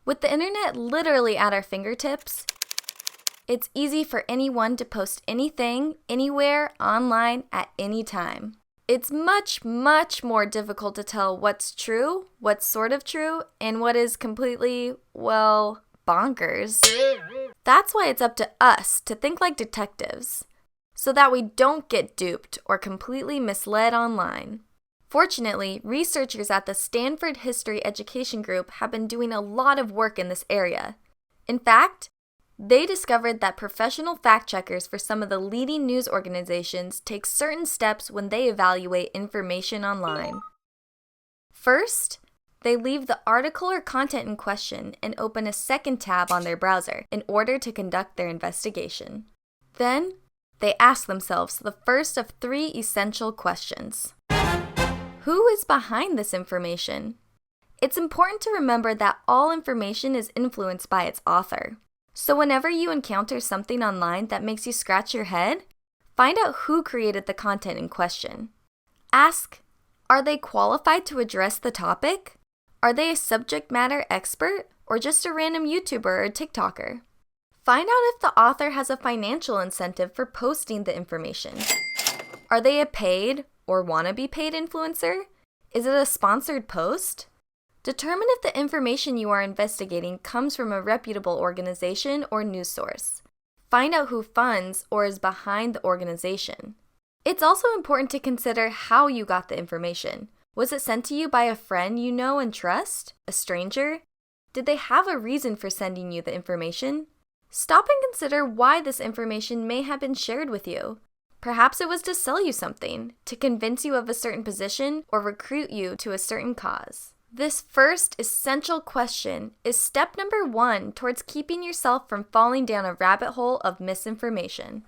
With the internet literally at our fingertips, it's easy for anyone to post anything, anywhere, online, at any time. It's much, much more difficult to tell what's true, what's sort of true, and what is completely, well, bonkers. That's why it's up to us to think like detectives, so that we don't get duped or completely misled online. Fortunately, researchers at the Stanford History Education Group have been doing a lot of work in this area. In fact, they discovered that professional fact-checkers for some of the leading news organizations take certain steps when they evaluate information online. First, they leave the article or content in question and open a second tab on their browser in order to conduct their investigation. Then, they ask themselves the first of 3 essential questions. Who is behind this information? It's important to remember that all information is influenced by its author. So whenever you encounter something online that makes you scratch your head, find out who created the content in question. Ask, are they qualified to address the topic? Are they a subject matter expert or just a random YouTuber or TikToker? Find out if the author has a financial incentive for posting the information. Are they a paid or wannabe paid influencer? Is it a sponsored post? Determine if the information you are investigating comes from a reputable organization or news source. Find out who funds or is behind the organization. It's also important to consider how you got the information. Was it sent to you by a friend you know and trust? A stranger? Did they have a reason for sending you the information? Stop and consider why this information may have been shared with you. Perhaps it was to sell you something, to convince you of a certain position, or recruit you to a certain cause. This first essential question is step number 1 towards keeping yourself from falling down a rabbit hole of misinformation.